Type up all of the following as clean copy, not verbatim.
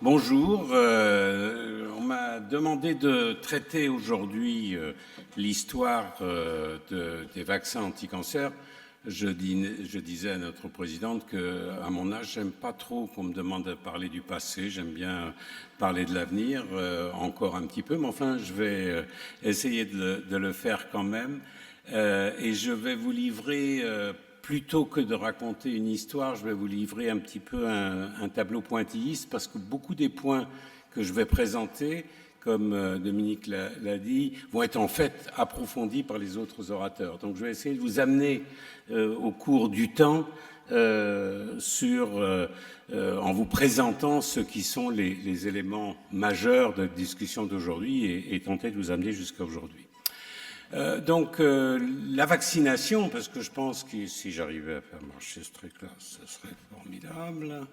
Bonjour, on m'a demandé de traiter aujourd'hui l'histoire des vaccins anti-cancer. Je disais à notre présidente qu'à mon âge, j'aime pas trop qu'on me demande de parler du passé, j'aime bien parler de l'avenir, encore un petit peu, mais enfin je vais essayer de le faire quand même. Et je vais vous livrer, plutôt que de raconter une histoire, je vais vous livrer un petit peu un tableau pointilliste, parce que beaucoup des points que je vais présenter, comme Dominique l'a dit, vont être en fait approfondis par les autres orateurs. Donc je vais essayer de vous amener au cours du temps en vous présentant ce qui sont les éléments majeurs de discussion d'aujourd'hui et tenter de vous amener jusqu'à aujourd'hui. La vaccination, parce que je pense que si j'arrivais à faire marcher ce truc-là, ce serait formidable.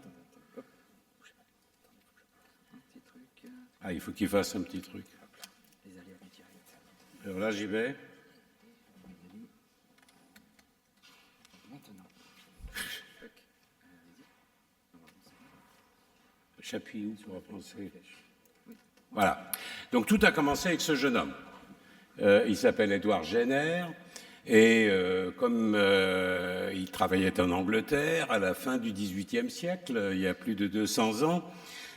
Ah, il faut qu'il fasse un petit truc. Alors là, j'y vais. J'appuie où pour penser? Voilà. Donc tout a commencé avec ce jeune homme. Il s'appelle Édouard Jenner et comme il travaillait en Angleterre à la fin du XVIIIe siècle, il y a plus de 200 ans,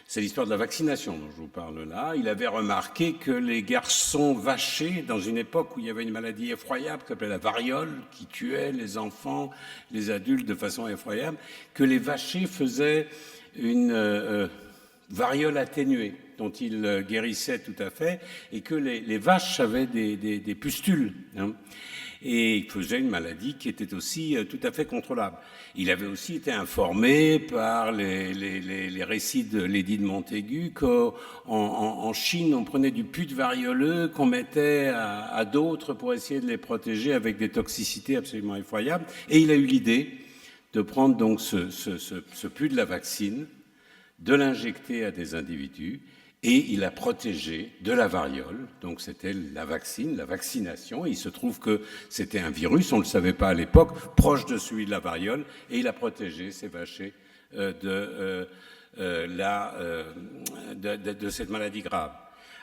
c'est l'histoire de la vaccination dont je vous parle là. Il avait remarqué que les garçons vachés, dans une époque où il y avait une maladie effroyable qui s'appelait la variole, qui tuait les enfants, les adultes de façon effroyable, que les vachés faisaient une variole atténuée, dont il guérissait tout à fait, et que les vaches avaient des pustules, hein, et il faisait une maladie qui était aussi tout à fait contrôlable. Il avait aussi été informé par les récits de l'édit de Montaigu qu'en Chine, on prenait du pus de varioleux qu'on mettait à d'autres pour essayer de les protéger avec des toxicités absolument effroyables. Et il a eu l'idée de prendre donc ce pus de la vaccine, de l'injecter à des individus, et il a protégé de la variole. Donc c'était la vaccination. Et il se trouve que c'était un virus, on ne le savait pas à l'époque, proche de celui de la variole, et il a protégé ces vachers de cette maladie grave.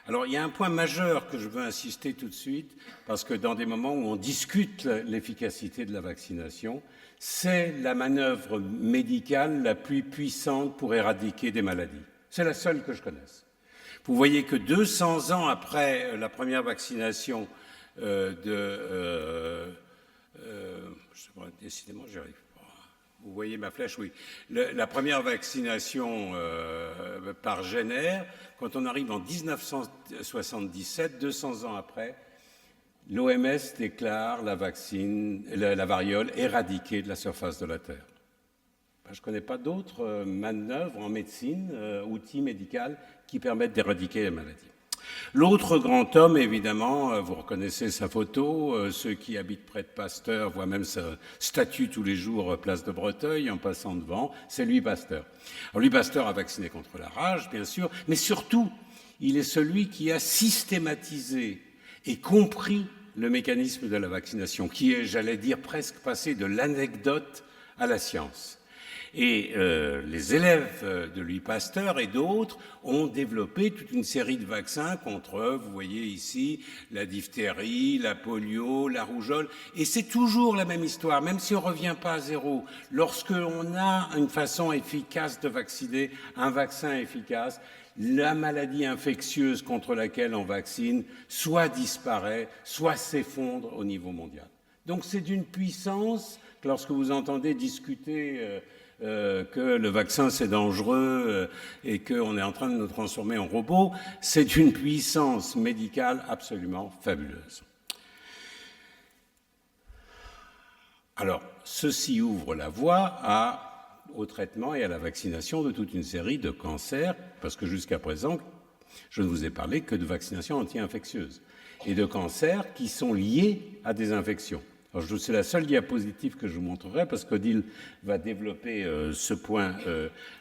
Alors il y a un point majeur que je veux insister tout de suite, parce que dans des moments où on discute l'efficacité de la vaccination, c'est la manœuvre médicale la plus puissante pour éradiquer des maladies. C'est la seule que je connaisse. Vous voyez que 200 ans après la première vaccination décidément, j'y arrive pas. Vous voyez ma flèche, oui. La première vaccination par Jenner, quand on arrive en 1977, 200 ans après, l'OMS déclare la variole éradiquée de la surface de la Terre. Je ne connais pas d'autres manœuvres en médecine, outils médicaux qui permettent d'éradiquer la maladie. L'autre grand homme, évidemment, vous reconnaissez sa photo, ceux qui habitent près de Pasteur voient même sa statue tous les jours place de Breteuil en passant devant, c'est Louis Pasteur. Alors, Louis Pasteur a vacciné contre la rage, bien sûr, mais surtout, il est celui qui a systématisé et compris le mécanisme de la vaccination, qui est, j'allais dire, presque passé de l'anecdote à la science. Et les élèves de Louis Pasteur et d'autres ont développé toute une série de vaccins contre, vous voyez ici, la diphtérie, la polio, la rougeole. Et c'est toujours la même histoire, même si on ne revient pas à zéro. Lorsqu'on a une façon efficace de vacciner, un vaccin efficace, la maladie infectieuse contre laquelle on vaccine soit disparaît, soit s'effondre au niveau mondial. Donc c'est d'une puissance, lorsque vous entendez discuter que le vaccin c'est dangereux et qu'on est en train de nous transformer en robots, c'est d'une puissance médicale absolument fabuleuse. Alors, ceci ouvre la voie au traitement et à la vaccination de toute une série de cancers, parce que jusqu'à présent, je ne vous ai parlé que de vaccinations anti-infectieuses et de cancers qui sont liés à des infections. Alors, c'est la seule diapositive que je vous montrerai parce qu'Odile va développer ce point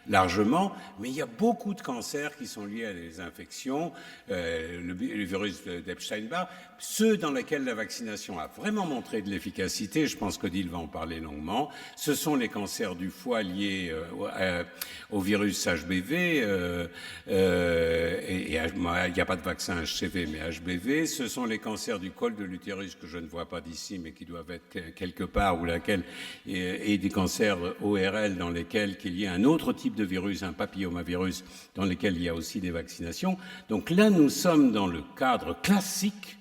largement, mais il y a beaucoup de cancers qui sont liés à des infections, le virus d'Epstein-Barr, ceux dans lesquels la vaccination a vraiment montré de l'efficacité, je pense qu'Odile va en parler longuement, ce sont les cancers du foie liés au virus HBV, et il n'y a pas de vaccin HCV, mais HBV, ce sont les cancers du col de l'utérus que je ne vois pas d'ici, mais qui doivent être quelque part, ou laquelle, et des cancers ORL dans lesquels il y a un autre type de virus, un papillomavirus, dans lesquels il y a aussi des vaccinations. Donc là, nous sommes dans le cadre classique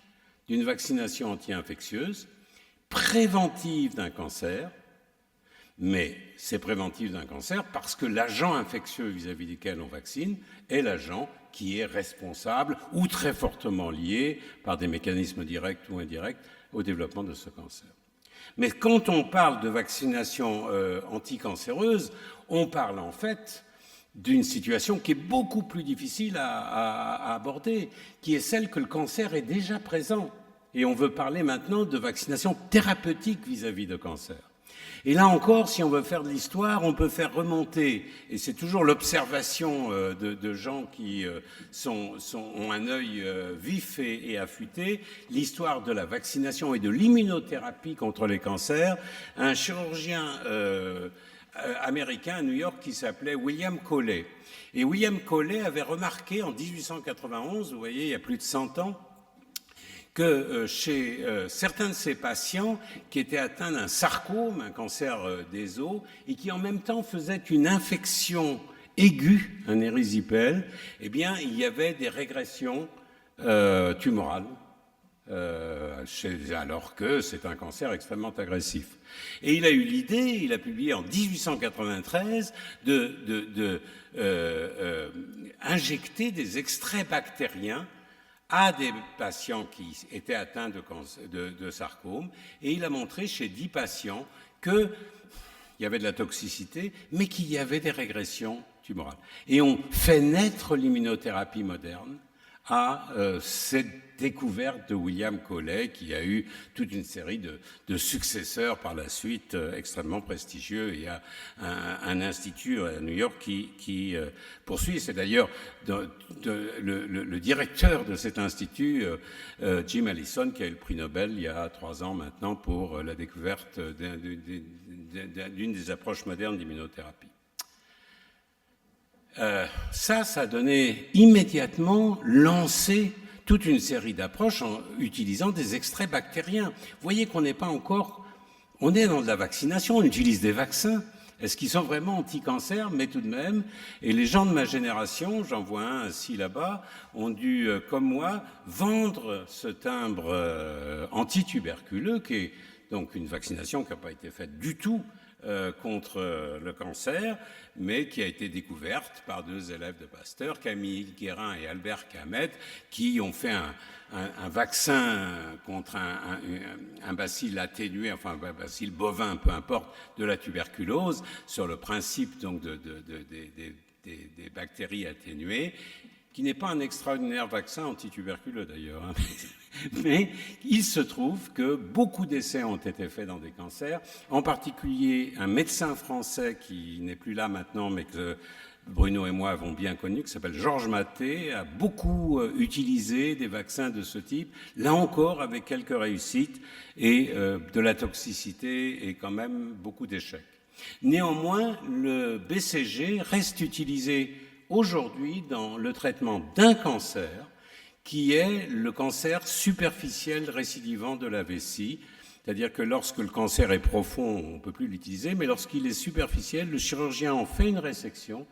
d'une vaccination anti-infectieuse, préventive d'un cancer, mais c'est préventif d'un cancer parce que l'agent infectieux vis-à-vis duquel on vaccine est l'agent qui est responsable ou très fortement lié par des mécanismes directs ou indirects au développement de ce cancer. Mais quand on parle de vaccination anticancéreuse, on parle en fait d'une situation qui est beaucoup plus difficile à aborder, qui est celle que le cancer est déjà présent. Et on veut parler maintenant de vaccination thérapeutique vis-à-vis de cancer. Et là encore, si on veut faire de l'histoire, on peut faire remonter, et c'est toujours l'observation de gens qui ont un œil vif et affûté, l'histoire de la vaccination et de l'immunothérapie contre les cancers. Un chirurgien américain à New York qui s'appelait William Coley. Et William Coley avait remarqué en 1891, vous voyez, il y a plus de 100 ans, que chez certains de ces patients qui étaient atteints d'un sarcome, un cancer des os, et qui en même temps faisaient une infection aiguë, un érysipèle, eh bien, il y avait des régressions tumorales, alors que c'est un cancer extrêmement agressif. Et il a eu l'idée, il a publié en 1893, injecter des extraits bactériens à des patients qui étaient atteints de sarcome, et il a montré chez 10 patients qu'il y avait de la toxicité, mais qu'il y avait des régressions tumorales. Et on fait naître l'immunothérapie moderne à cette découverte de William Coley, qui a eu toute une série de successeurs par la suite extrêmement prestigieux. Il y a un institut à New York qui poursuit. C'est d'ailleurs le directeur de cet institut, Jim Allison, qui a eu le prix Nobel il y a 3 ans maintenant pour la découverte d'une des approches modernes d'immunothérapie. Ça a donné immédiatement lancé toute une série d'approches en utilisant des extraits bactériens. Vous voyez qu'on n'est pas encore... On est dans de la vaccination, on utilise des vaccins. Est-ce qu'ils sont vraiment anti-cancer? Mais tout de même. Et les gens de ma génération, j'en vois un assis là-bas, ont dû, comme moi, vendre ce timbre antituberculeux, qui est donc une vaccination qui n'a pas été faite du tout contre le cancer, mais qui a été découverte par 2 élèves de Pasteur, Camille Guérin et Albert Camet, qui ont fait un vaccin contre un bacille atténué, enfin un bacille bovin, peu importe, de la tuberculose, sur le principe donc des bactéries atténuées, qui n'est pas un extraordinaire vaccin antituberculeux d'ailleurs. Hein. Mais il se trouve que beaucoup d'essais ont été faits dans des cancers, en particulier un médecin français qui n'est plus là maintenant, mais que Bruno et moi avons bien connu, qui s'appelle Georges Maté, a beaucoup utilisé des vaccins de ce type, là encore avec quelques réussites et de la toxicité et quand même beaucoup d'échecs. Néanmoins, le BCG reste utilisé aujourd'hui dans le traitement d'un cancer qui est le cancer superficiel récidivant de la vessie. C'est-à-dire que lorsque le cancer est profond, on ne peut plus l'utiliser, mais lorsqu'il est superficiel, le chirurgien en fait une résection,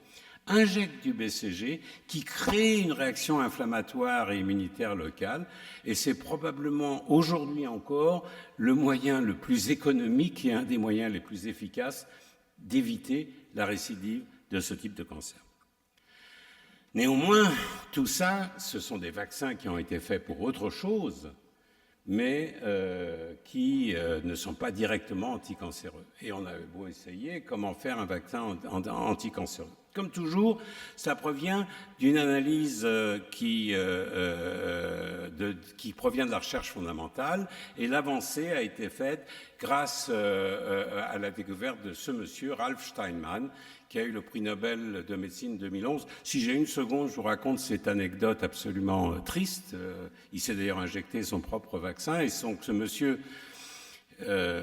injecte du BCG qui crée une réaction inflammatoire et immunitaire locale, et c'est probablement aujourd'hui encore le moyen le plus économique et un des moyens les plus efficaces d'éviter la récidive de ce type de cancer. Néanmoins, tout ça, ce sont des vaccins qui ont été faits pour autre chose, mais qui ne sont pas directement anticancéreux. Et on a beau essayer comment faire un vaccin anticancéreux. Comme toujours, ça provient d'une analyse qui provient de la recherche fondamentale, et l'avancée a été faite grâce à la découverte de ce monsieur, Ralph Steinman, qui a eu le prix Nobel de médecine 2011. Si j'ai une seconde, je vous raconte cette anecdote absolument triste. Il s'est d'ailleurs injecté son propre vaccin, et ce monsieur...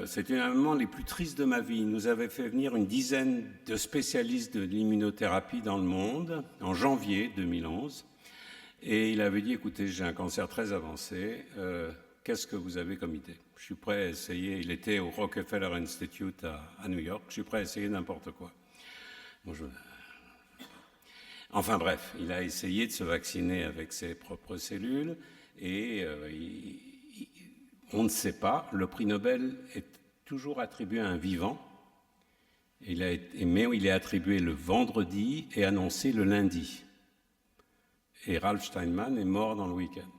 c'était un moment les plus tristes de ma vie. Il nous avait fait venir une dizaine de spécialistes de l'immunothérapie dans le monde en janvier 2011. Et il avait dit, écoutez, j'ai un cancer très avancé, qu'est-ce que vous avez comme idée? Je suis prêt à essayer, il était au Rockefeller Institute à New York, je suis prêt à essayer n'importe quoi. Enfin bref, il a essayé de se vacciner avec ses propres cellules et on ne sait pas, le prix Nobel est toujours attribué à un vivant, mais il est attribué le vendredi et annoncé le lundi. Et Ralph Steinman est mort dans le week-end.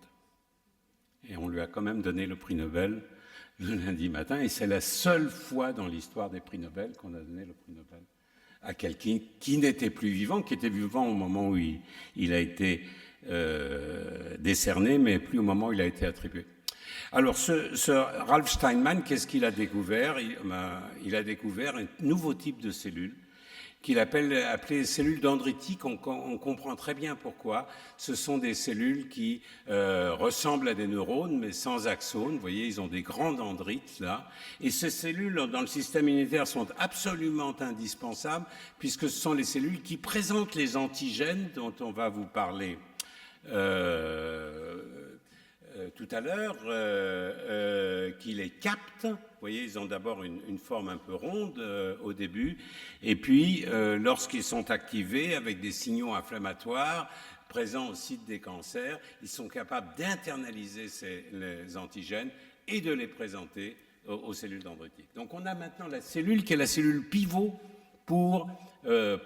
Et on lui a quand même donné le prix Nobel le lundi matin, et c'est la seule fois dans l'histoire des prix Nobel qu'on a donné le prix Nobel à quelqu'un qui n'était plus vivant, qui était vivant au moment où il a été décerné, mais plus au moment où il a été attribué. Alors, ce Ralph Steinman, qu'est-ce qu'il a découvert? Il a découvert un nouveau type de cellules qu'il appelait cellules dendritiques. On comprend très bien pourquoi. Ce sont des cellules qui ressemblent à des neurones, mais sans axones. Vous voyez, ils ont des grands dendrites, là. Et ces cellules, dans le système immunitaire, sont absolument indispensables, puisque ce sont les cellules qui présentent les antigènes dont on va vous parler tout à l'heure, qui les captent. Vous voyez, ils ont d'abord une forme un peu ronde au début, et puis lorsqu'ils sont activés avec des signaux inflammatoires présents au site des cancers, ils sont capables d'internaliser les antigènes et de les présenter aux cellules dendritiques. Donc on a maintenant la cellule qui est la cellule pivot pour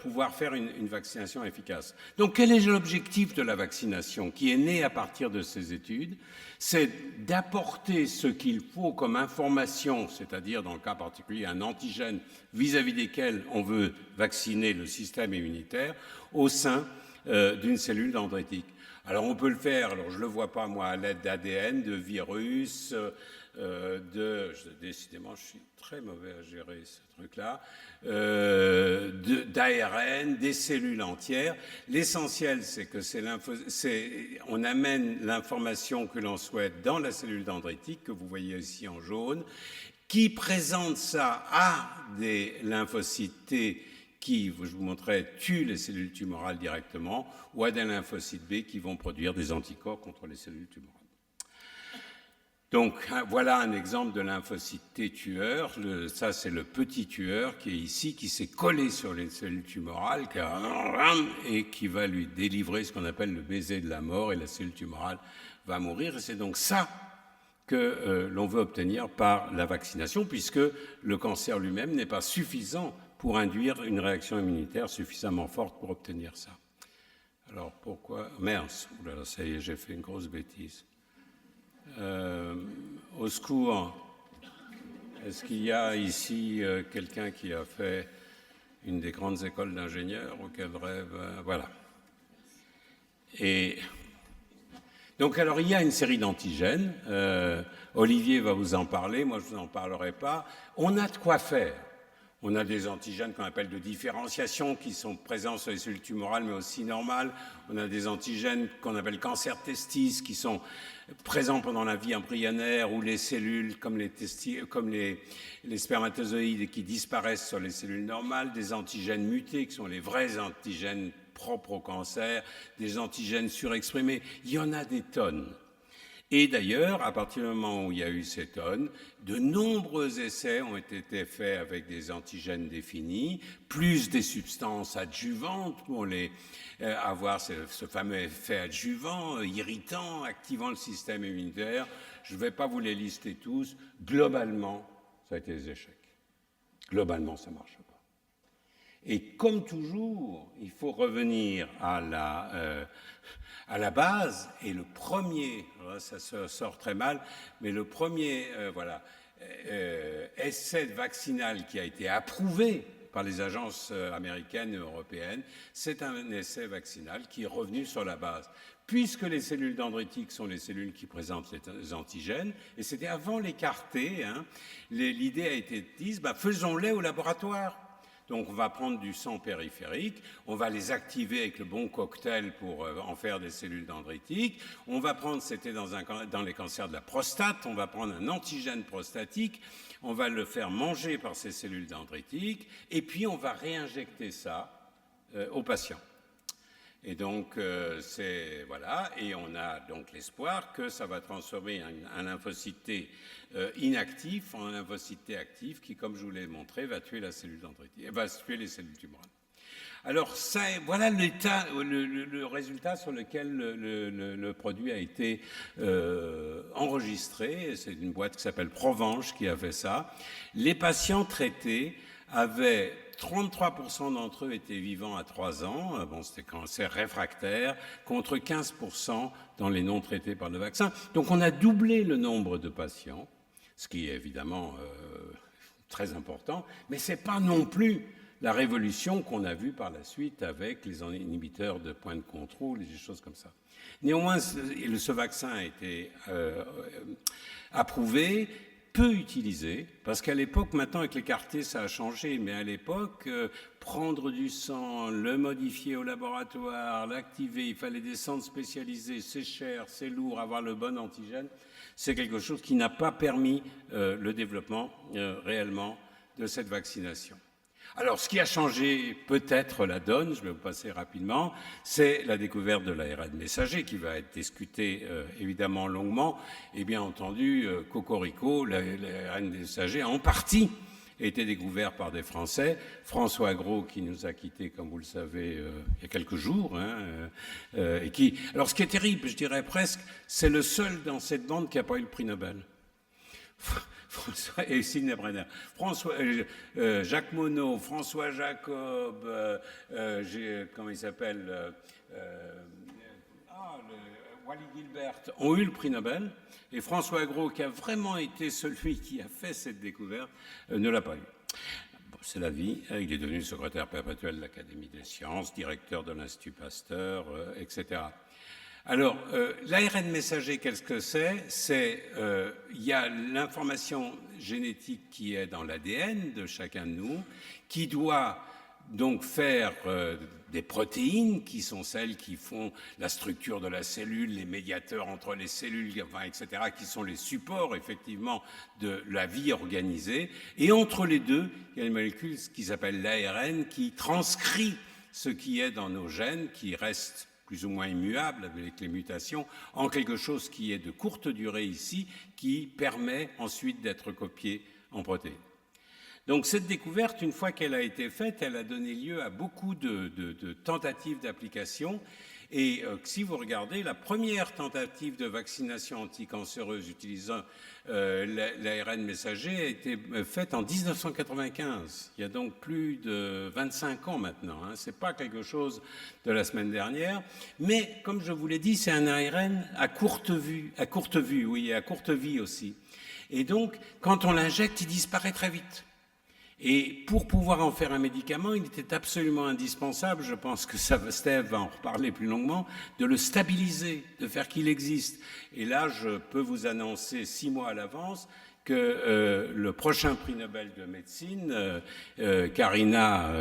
pouvoir faire une vaccination efficace. Donc quel est l'objectif de la vaccination qui est né à partir de ces études? C'est d'apporter ce qu'il faut comme information, c'est-à-dire dans le cas particulier un antigène vis-à-vis desquels on veut vacciner le système immunitaire, au sein d'une cellule dendritique. Alors on peut le faire, alors je ne le vois pas moi, à l'aide d'ADN, de virus, décidément je suis très mauvais à gérer ce truc-là, d'ARN, des cellules entières. L'essentiel, c'est que on amène l'information que l'on souhaite dans la cellule dendritique, que vous voyez ici en jaune, qui présente ça à des lymphocytes T qui, je vous montrais, tuent les cellules tumorales directement, ou à des lymphocytes B qui vont produire des anticorps contre les cellules tumorales. Donc voilà un exemple de lymphocyte T tueur. Ça, c'est le petit tueur qui est ici, qui s'est collé sur les cellules tumorales et qui va lui délivrer ce qu'on appelle le baiser de la mort, et la cellule tumorale va mourir. Et c'est donc ça que l'on veut obtenir par la vaccination, puisque le cancer lui-même n'est pas suffisant pour induire une réaction immunitaire suffisamment forte pour obtenir ça. Alors pourquoi... Merde, oulala, ça y est, j'ai fait une grosse bêtise. Au secours, est-ce qu'il y a ici quelqu'un qui a fait une des grandes écoles d'ingénieurs ou quel rêve voilà. Et donc, alors, il y a une série d'antigènes. Olivier va vous en parler, moi je ne vous en parlerai pas. On a de quoi faire. On a des antigènes qu'on appelle de différenciation qui sont présents sur les cellules tumorales mais aussi normales. On a des antigènes qu'on appelle cancer testis qui sont présents pendant la vie embryonnaire, où les cellules comme les spermatozoïdes qui disparaissent sur les cellules normales, des antigènes mutés qui sont les vrais antigènes propres au cancer, des antigènes surexprimés. Il y en a des tonnes. Et d'ailleurs, à partir du moment où il y a eu ces tonnes, de nombreux essais ont été faits avec des antigènes définis, plus des substances adjuvantes pour avoir ce fameux effet adjuvant, irritant, activant le système immunitaire. Je ne vais pas vous les lister tous. Globalement, ça a été des échecs. Globalement, ça ne marche pas. Et comme toujours, il faut revenir à la base, et le premier, ça sort très mal, mais le premier essai vaccinal qui a été approuvé par les agences américaines et européennes. C'est un essai vaccinal qui est revenu sur la base. Puisque les cellules dendritiques sont les cellules qui présentent les antigènes, et c'était avant les CAR-T, l'idée a été de dire, faisons-les au laboratoire. Donc on va prendre du sang périphérique, on va les activer avec le bon cocktail pour en faire des cellules dendritiques, on va prendre, c'était dans les cancers de la prostate, on va prendre un antigène prostatique, on va le faire manger par ces cellules dendritiques, et puis on va réinjecter ça aux patients. Et donc, voilà, et on a donc l'espoir que ça va transformer un lymphocyte T inactif en un lymphocyte T actif qui, comme je vous l'ai montré, va tuer la cellule dendritique, va tuer les cellules tumorales. Alors, voilà le résultat sur lequel le produit a été enregistré. C'est une boîte qui s'appelle Provange qui a fait ça. Les patients traités avaient 33% d'entre eux étaient vivants à 3 ans, bon, c'était cancer réfractaire, contre 15% dans les non traités par le vaccin. Donc on a doublé le nombre de patients, ce qui est évidemment très important, mais ce n'est pas non plus la révolution qu'on a vue par la suite avec les inhibiteurs de point de contrôle et des choses comme ça. Néanmoins, ce vaccin a été approuvé, peu utilisé, parce qu'à l'époque, maintenant avec les CAR-T, ça a changé, mais à l'époque, prendre du sang, le modifier au laboratoire, l'activer, il fallait des centres spécialisés, c'est cher, c'est lourd, avoir le bon antigène, c'est quelque chose qui n'a pas permis le développement réellement de cette vaccination. Alors, ce qui a changé peut-être la donne, je vais vous passer rapidement, c'est la découverte de l'ARN messager qui va être discutée évidemment longuement. Et bien entendu, cocorico, l'ARN messager en partie a été découvert par des Français. François Gros, qui nous a quittés, comme vous le savez, il y a quelques jours. Et qui... Alors, ce qui est terrible, je dirais presque, c'est le seul dans cette bande qui n'a pas eu le prix Nobel. François et Sidney Brenner, Jacques Monod, François Jacob, comment il s'appelle, Wally Gilbert ont eu le prix Nobel, et François Gros, qui a vraiment été celui qui a fait cette découverte, ne l'a pas eu. Bon, c'est la vie, il est devenu secrétaire perpétuel de l'Académie des sciences, directeur de l'Institut Pasteur, etc. Alors, l'ARN messager, qu'est-ce que c'est ? Il y a l'information génétique qui est dans l'ADN de chacun de nous, qui doit donc faire des protéines, qui sont celles qui font la structure de la cellule, les médiateurs entre les cellules, etc., qui sont les supports, effectivement, de la vie organisée. Et entre les deux, il y a une molécule qui s'appelle l'ARN, qui transcrit ce qui est dans nos gènes, qui reste plus ou moins immuable avec les mutations, en quelque chose qui est de courte durée ici, qui permet ensuite d'être copié en protéines. Donc cette découverte, une fois qu'elle a été faite, elle a donné lieu à beaucoup de tentatives d'application. Et si vous regardez, la première tentative de vaccination anticancéreuse utilisant l'ARN messager a été faite en 1995. Il y a donc plus de 25 ans maintenant. Ce n'est pas quelque chose de la semaine dernière. Mais comme je vous l'ai dit, c'est un ARN à courte vue, oui, et à courte vie aussi. Et donc, quand on l'injecte, il disparaît très vite. Et pour pouvoir en faire un médicament, il était absolument indispensable, je pense que Steve va en reparler plus longuement, de le stabiliser, de faire qu'il existe. Et là, je peux vous annoncer 6 mois à l'avance que le prochain prix Nobel de médecine, Karina,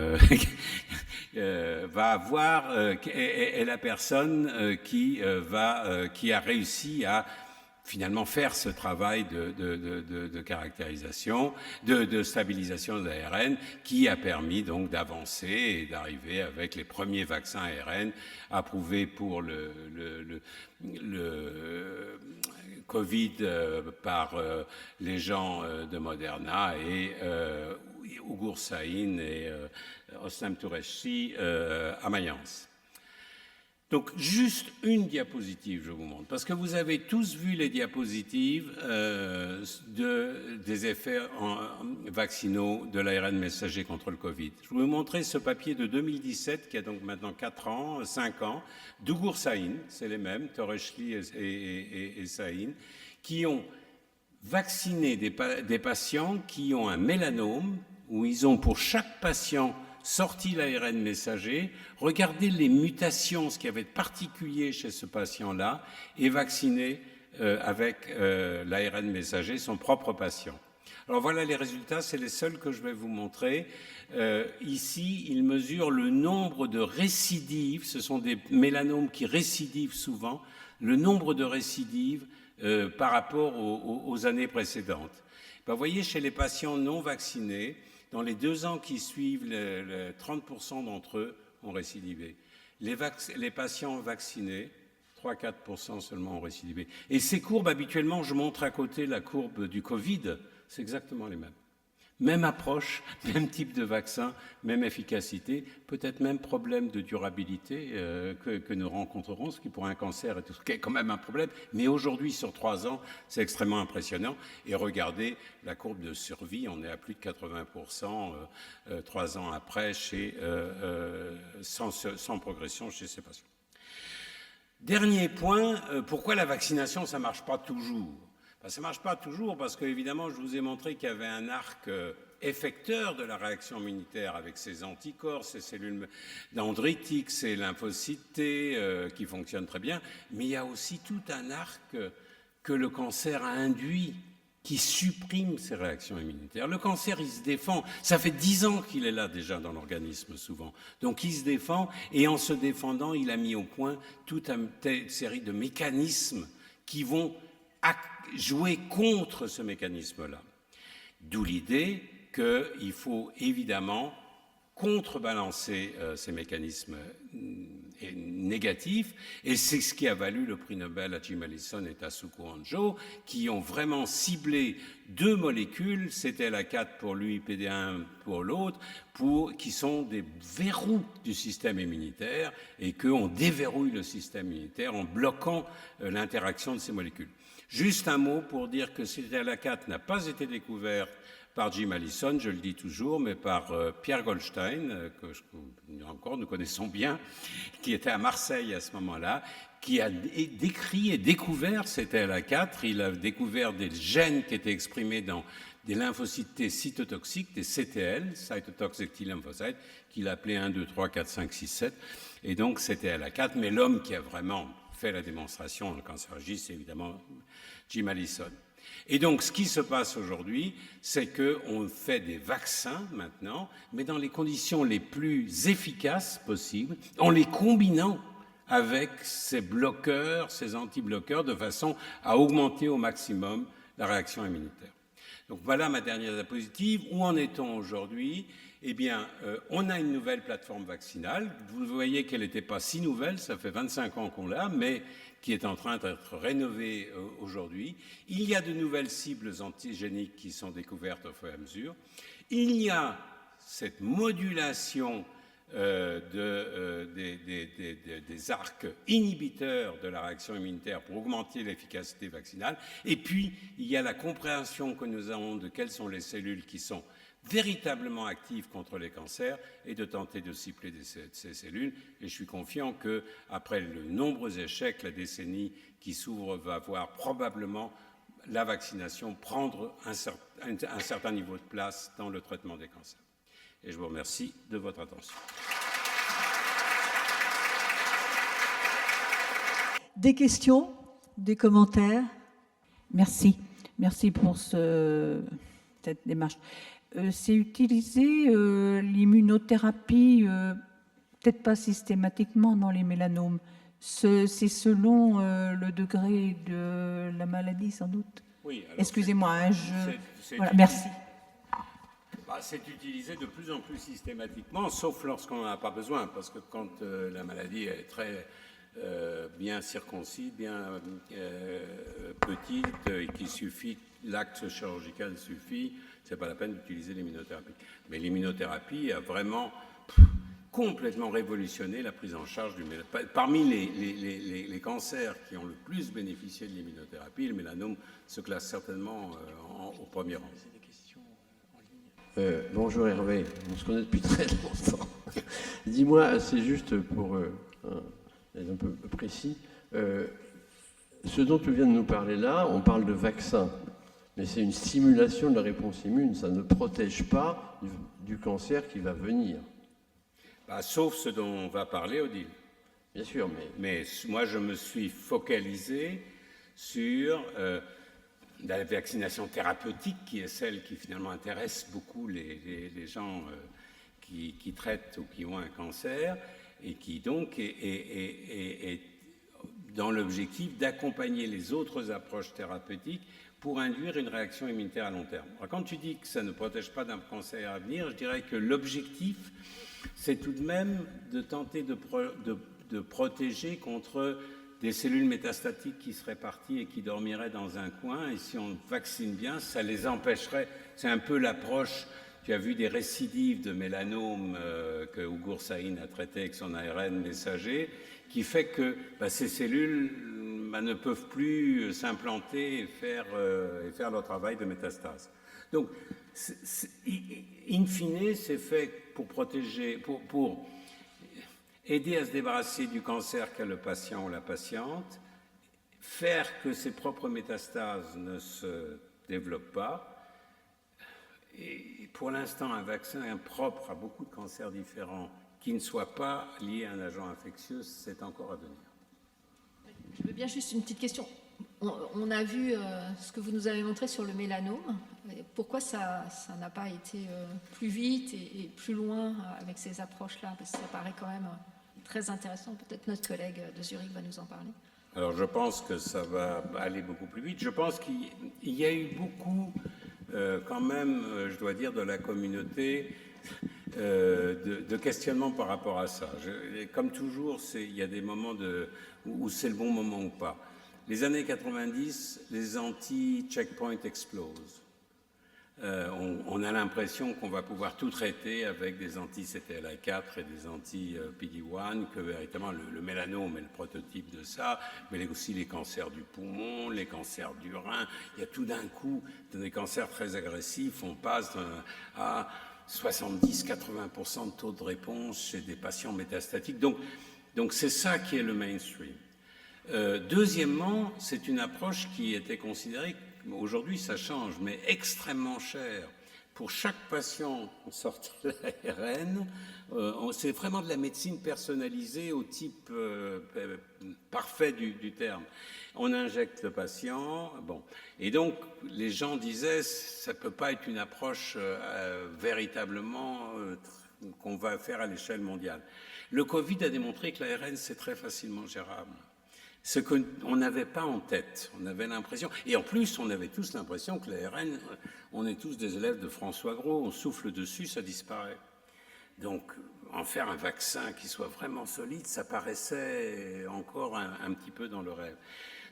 va avoir, est la personne qui a réussi à finalement faire ce travail de caractérisation, de stabilisation de l'ARN, qui a permis donc d'avancer et d'arriver avec les premiers vaccins ARN approuvés pour le Covid par les gens de Moderna et Ugur Sahin et Özlem Türeci à Mayence. Donc, juste une diapositive, je vous montre, parce que vous avez tous vu les diapositives des effets vaccinaux de l'ARN messager contre le Covid. Je vais vous montrer ce papier de 2017, qui a donc maintenant 5 ans, d'Ugur Sahin, c'est les mêmes, Türeci et Sahin, qui ont vacciner des patients qui ont un mélanome, où ils ont pour chaque patient sorti l'ARN messager, regarder les mutations, ce qui avait de particulier chez ce patient-là, et vacciner avec l'ARN messager son propre patient. Alors voilà les résultats, c'est les seuls que je vais vous montrer. Ici, il mesure le nombre de récidives, ce sont des mélanomes qui récidivent souvent, le nombre de récidives par rapport aux années précédentes. Ben, vous voyez, chez les patients non vaccinés, dans les 2 ans qui suivent, 30% d'entre eux ont récidivé. Les patients vaccinés, 3-4% seulement ont récidivé. Et ces courbes, habituellement, je montre à côté la courbe du Covid, c'est exactement les mêmes. Même approche, même type de vaccin, même efficacité, peut-être même problème de durabilité que nous rencontrerons, ce qui pour un cancer est quand même un problème. Mais aujourd'hui, sur 3 ans, c'est extrêmement impressionnant. Et regardez la courbe de survie, on est à plus de 80% 3 ans après, sans progression chez ces patients. Dernier point, pourquoi la vaccination, ça ne marche pas toujours ? Ben, ça ne marche pas toujours parce qu'évidemment, je vous ai montré qu'il y avait un arc effecteur de la réaction immunitaire avec ses anticorps, ses cellules dendritiques, ses lymphocytes T qui fonctionnent très bien, mais il y a aussi tout un arc que le cancer a induit qui supprime ces réactions immunitaires. Le cancer, il se défend. Ça fait 10 ans qu'il est là déjà dans l'organisme souvent. Donc il se défend et en se défendant, il a mis au point toute une série de mécanismes qui vont jouer contre ce mécanisme-là. D'où l'idée qu'il faut évidemment contrebalancer ces mécanismes négatifs, et c'est ce qui a valu le prix Nobel à Jim Allison et Tasuku Honjo, qui ont vraiment ciblé 2 molécules, CTLA4 pour lui, PD1 pour l'autre, qui sont des verrous du système immunitaire, et qu'on déverrouille le système immunitaire en bloquant l'interaction de ces molécules. Juste un mot pour dire que CTLA4 n'a pas été découvert par Jim Allison, je le dis toujours, mais par Pierre Goldstein, que nous connaissons bien, qui était à Marseille à ce moment-là, qui a décrit et découvert CTLA4. Il a découvert des gènes qui étaient exprimés dans des lymphocytes T cytotoxiques, des CTL, Cytotoxic T lymphocytes, qu'il appelait 1, 2, 3, 4, 5, 6, 7, et donc CTLA4, mais l'homme qui a vraiment fait la démonstration en cancérologie, c'est évidemment Jim Allison. Et donc, ce qui se passe aujourd'hui, c'est qu'on fait des vaccins maintenant, mais dans les conditions les plus efficaces possibles, en les combinant avec ces bloqueurs, ces antibloqueurs, de façon à augmenter au maximum la réaction immunitaire. Donc voilà ma dernière diapositive. Où en est-on aujourd'hui ? Eh bien, on a une nouvelle plateforme vaccinale. Vous voyez qu'elle n'était pas si nouvelle, ça fait 25 ans qu'on l'a, mais qui est en train d'être rénovée aujourd'hui. Il y a de nouvelles cibles antigéniques qui sont découvertes au fur et à mesure. Il y a cette modulation des arcs inhibiteurs de la réaction immunitaire pour augmenter l'efficacité vaccinale. Et puis, il y a la compréhension que nous avons de quelles sont les cellules qui sont véritablement actives contre les cancers et de tenter de cibler ces cellules. Et je suis confiant qu'après de nombreux échecs, la décennie qui s'ouvre va voir probablement la vaccination prendre un certain niveau de place dans le traitement des cancers. Et je vous remercie de votre attention. Des questions, des commentaires? Merci. Merci pour cette démarche. C'est utilisé l'immunothérapie, peut-être pas systématiquement dans les mélanomes. C'est selon le degré de la maladie, sans doute. Oui. Excusez-moi, voilà, merci. C'est utilisé de plus en plus systématiquement, sauf lorsqu'on n'en a pas besoin, parce que quand la maladie est très bien circoncise, bien petite, et qu'il suffit, l'acte chirurgical suffit, c'est pas la peine d'utiliser l'immunothérapie. Mais l'immunothérapie a vraiment complètement révolutionné la prise en charge du mélanome. Parmi les cancers qui ont le plus bénéficié de l'immunothérapie, le mélanome se classe certainement au premier rang. Bonjour Hervé, on se connaît depuis très longtemps. Dis-moi, c'est juste pour être un peu précis, ce dont tu viens de nous parler là, on parle de vaccin. Mais c'est une stimulation de la réponse immune, ça ne protège pas du cancer qui va venir. Bah, sauf ce dont on va parler, Odile. Bien sûr, mais moi, je me suis focalisé sur la vaccination thérapeutique, qui est celle qui finalement intéresse beaucoup les gens qui traitent ou qui ont un cancer, et qui donc est dans l'objectif d'accompagner les autres approches thérapeutiques pour induire une réaction immunitaire à long terme. Alors, quand tu dis que ça ne protège pas d'un cancer à venir, je dirais que l'objectif, c'est tout de même de tenter de protéger contre des cellules métastatiques qui seraient parties et qui dormiraient dans un coin. Et si on vaccine bien, ça les empêcherait. C'est un peu l'approche, tu as vu des récidives de mélanome que Ugur Sahin a traité avec son ARN messager, qui fait que ces cellules ne peuvent plus s'implanter et faire leur travail de métastase. Donc, in fine, c'est fait pour protéger, pour aider à se débarrasser du cancer qu'a le patient ou la patiente, faire que ses propres métastases ne se développent pas. Et pour l'instant, un vaccin propre à beaucoup de cancers différents qui ne soit pas lié à un agent infectieux, c'est encore à venir. Je veux bien juste une petite question. On a vu ce que vous nous avez montré sur le mélanome. Pourquoi ça n'a pas été plus vite et plus loin avec ces approches-là? Parce que ça paraît quand même très intéressant. Peut-être notre collègue de Zurich va nous en parler. Alors, je pense que ça va aller beaucoup plus vite. Je pense qu'il y a eu beaucoup, quand même, je dois dire, de la communauté de questionnement par rapport à ça. Comme toujours, il y a des moments où c'est le bon moment ou pas. Les années 90, les anti-checkpoint explosent. On a l'impression qu'on va pouvoir tout traiter avec des anti-CTLA4 et des anti-PD-1, que véritablement le mélanome est le prototype de ça, mais aussi les cancers du poumon, les cancers du rein. Il y a tout d'un coup des cancers très agressifs. On passe à 70-80% de taux de réponse chez des patients métastatiques. Donc c'est ça qui est le mainstream. Deuxièmement, c'est une approche qui était considérée, aujourd'hui ça change, mais extrêmement chère. Pour chaque patient sortant de l'ARN, c'est vraiment de la médecine personnalisée au type parfait du terme. On injecte le patient, et donc les gens disaient ça ne peut pas être une approche véritablement qu'on va faire à l'échelle mondiale. Le Covid a démontré que l'ARN c'est très facilement gérable. Ce qu'on n'avait pas en tête, on avait l'impression, et en plus on avait tous l'impression que l'ARN, on est tous des élèves de François Gros, on souffle dessus, ça disparaît. Donc en faire un vaccin qui soit vraiment solide, ça paraissait encore un petit peu dans le rêve.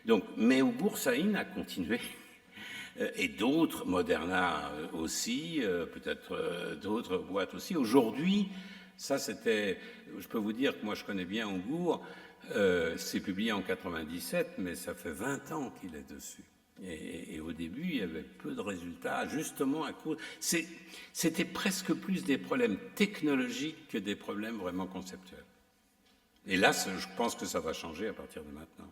Donc, mais Ugur Sahin a continué, et d'autres, Moderna aussi, peut-être d'autres boîtes aussi. Aujourd'hui, ça c'était, je peux vous dire que moi je connais bien Ugur. C'est publié en 97, mais ça fait 20 ans qu'il est dessus. Et au début, il y avait peu de résultats, justement à cause... C'était presque plus des problèmes technologiques que des problèmes vraiment conceptuels. Et là, je pense que ça va changer à partir de maintenant.